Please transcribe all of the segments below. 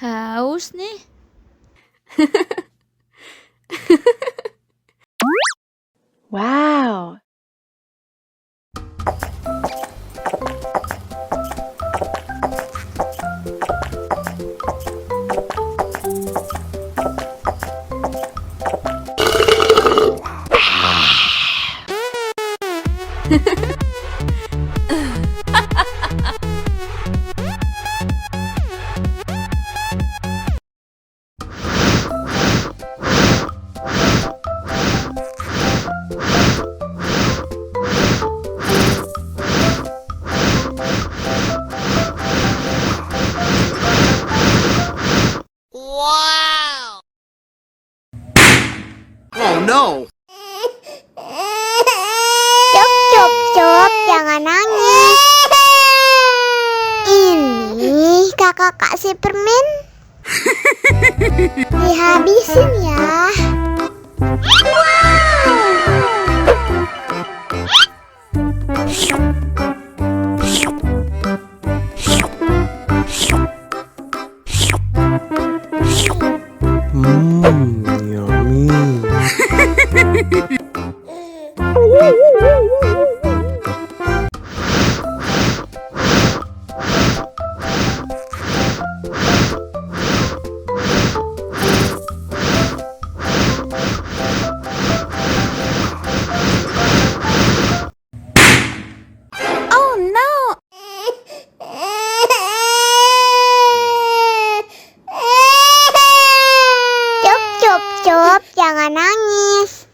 Haus nih. Wow. Oh no! Cup, jangan nangis. Ini kakak kasih permen. Dihabisin ya. Yummy. Oh no. Cup, jangan nangis.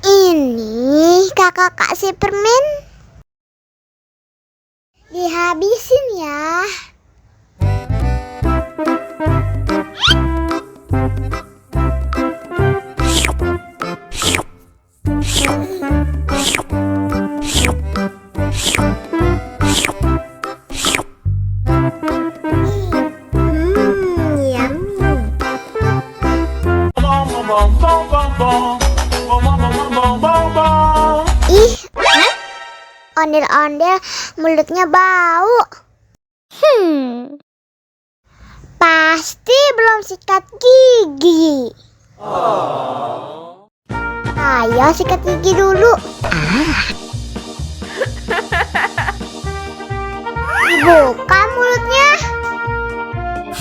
Ini kakak kasih permen. Dihabisin ya. Ih, ondel-ondel mulutnya bau. Pasti belum sikat gigi. Ayo sikat gigi dulu. Buka mulutnya.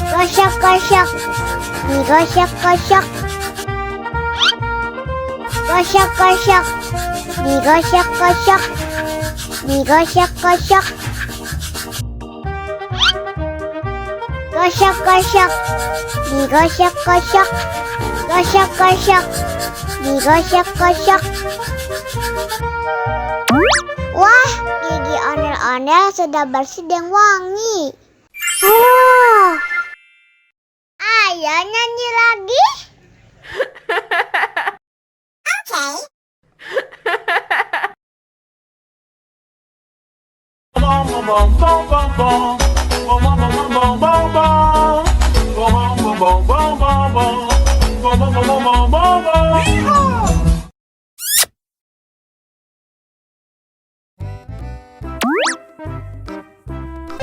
Gosok. Nih gosok. Gosok. Nih gosok. Nih gosok. Gosok. Nih gosok. Nih gosok. Wah, gigi ondel-ondel sudah bersih dan wangi. Oh, ayo nyanyi lagi.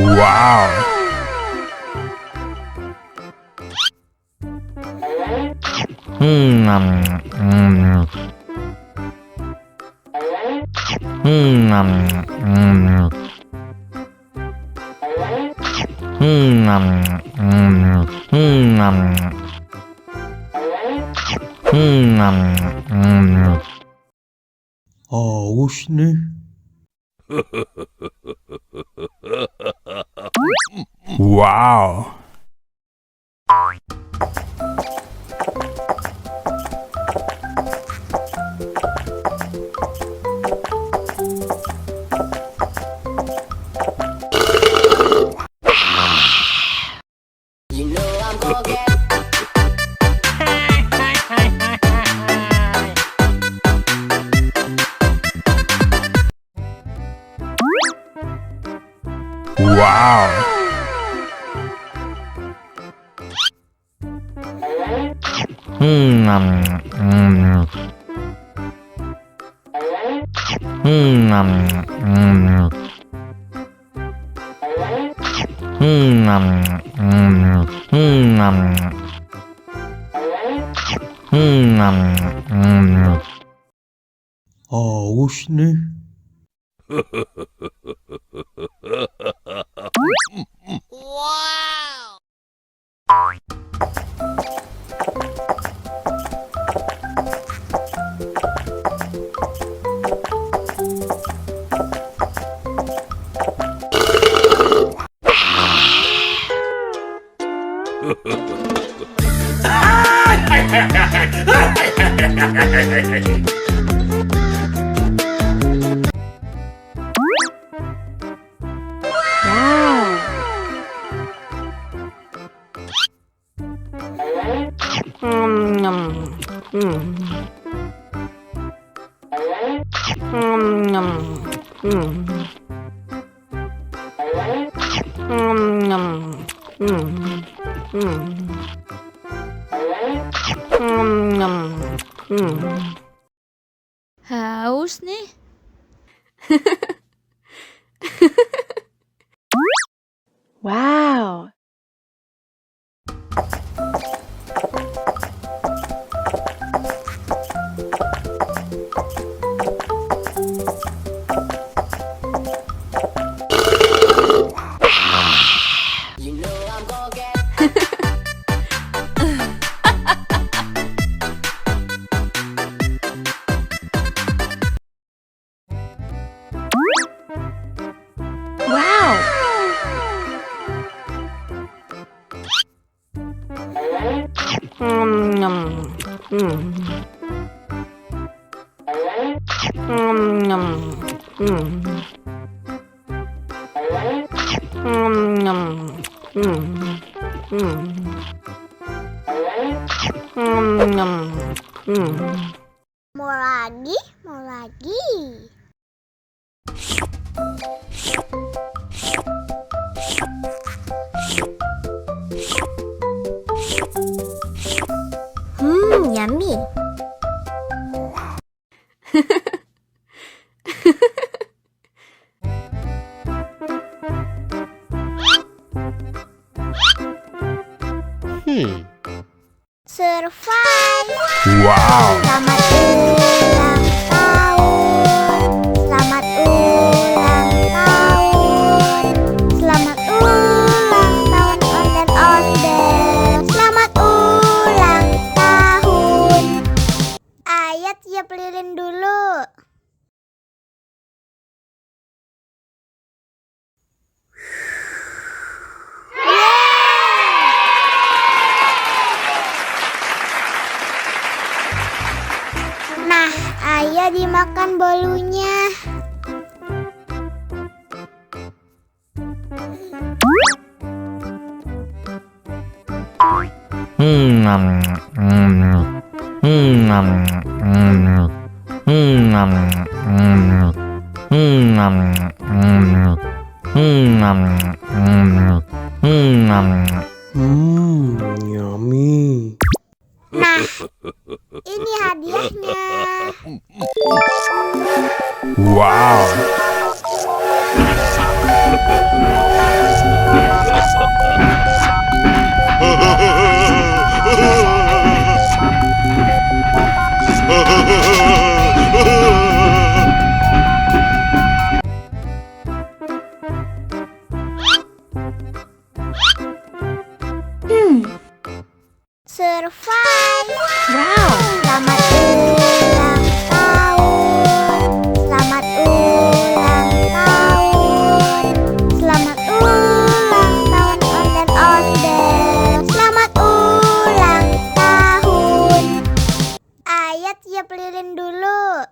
Wow. Haus nih. Wow. Wow. Wow. Haus nih. Haus nih. Wow. Wow. Mau lagi, mau lagi. Yummy. Survive. Wow. Selamat ulang tahun. Selamat ulang tahun. Selamat ulang tahun ondel-ondel. Selamat ulang tahun. Ayat tiup lilin dulu. Nah, ayo dimakan bolunya. Yummy. Nah, ini hadiahnya. Wow. Survive. Wow. Selamat ulang tahun. Selamat ulang tahun. Selamat ulang tahun ondel-ondel. Selamat ulang tahun. Ayat tiup lilin dulu.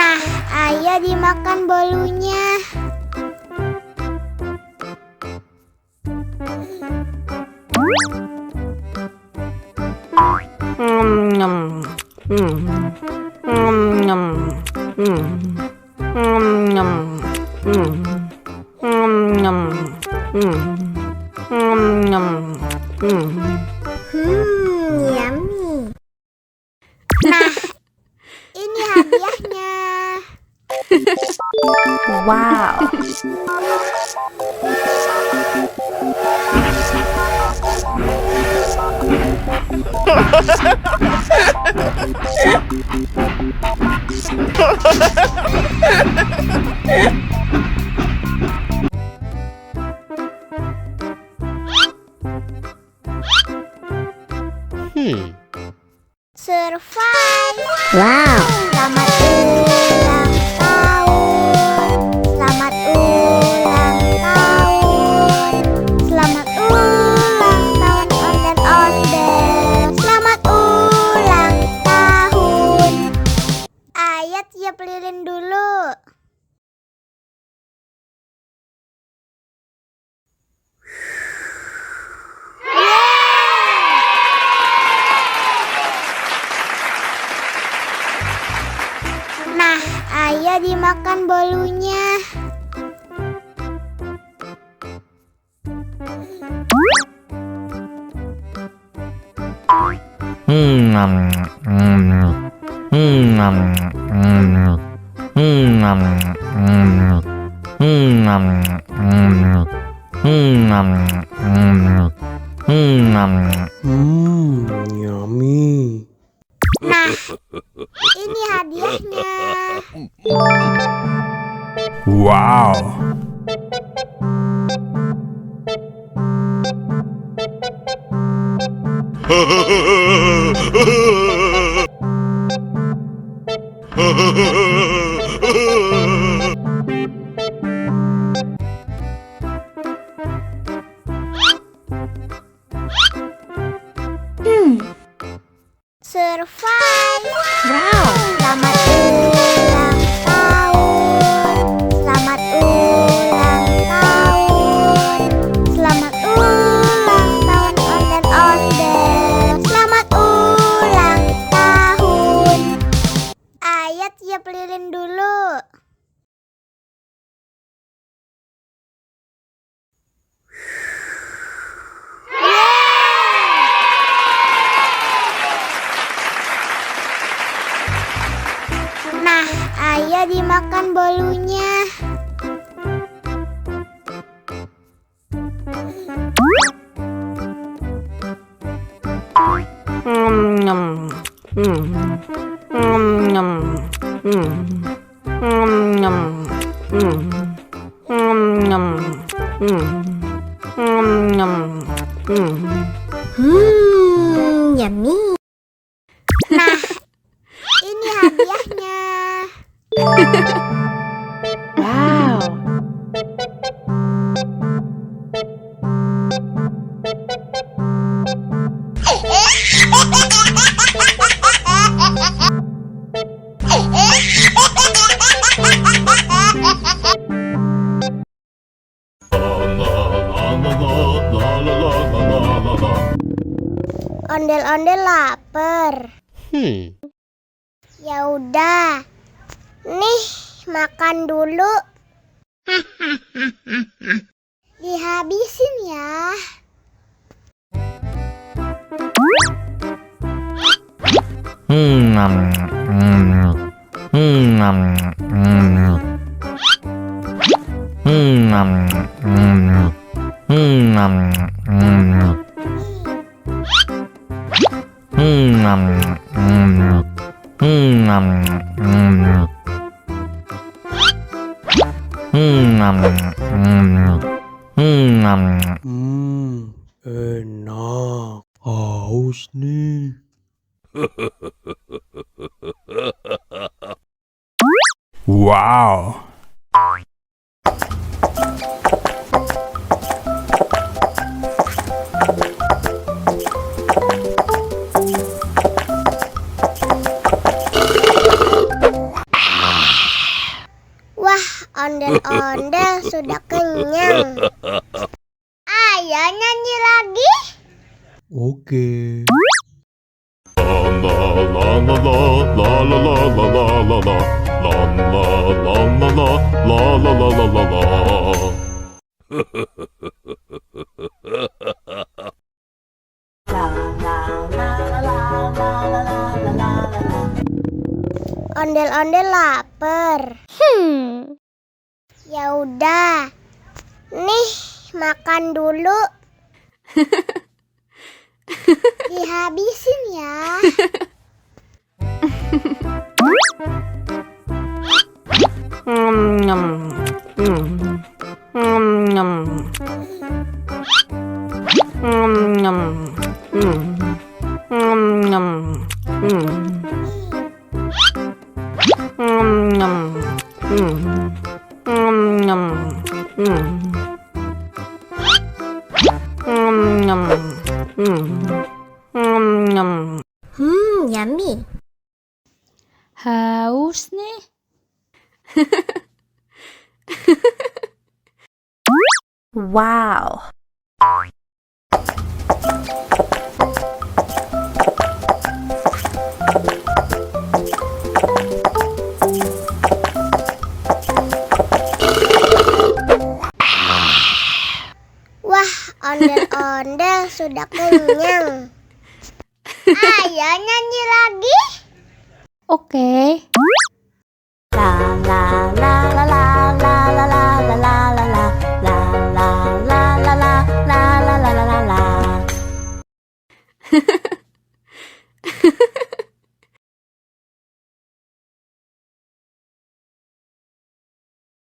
Nah, ayo dimakan bolunya. Yummy. Nah, ini hadiahnya. Wow. Survive. Wow. Selamat ulang tahun. Selamat ulang tahun. Selamat ulang tahun ondel-ondel. Selamat ulang tahun. Ayat tiup lilin dulu. Nah, ayo dimakan bolunya. Yummy. Nah, ini hadiahnya. Wow. Survive. Wow. Selamat ulang tahun. Selamat ulang tahun. Selamat ulang tahun ondel-ondel. Selamat ulang tahun. Ayat tiup lilin dulu. Nah, ayo dimakan bolunya. Yummy. Nah, ini hadiahnya. Wow. Ondel-ondel lapar. Ya udah. Nih, makan dulu. Dihabisin ya. Enak. Haus nih. Wow. Wah, ondel-ondel sudah kenyang. Ayo nyanyi lagi. Oke. Ondel-ondel lapar. Ya udah. Nih, makan dulu. Dihabisin ya. Yummy. Haus nih. Wow. Wah, ondel-ondel sudah kenyang. Ayo nyanyi lagi. Oke. La la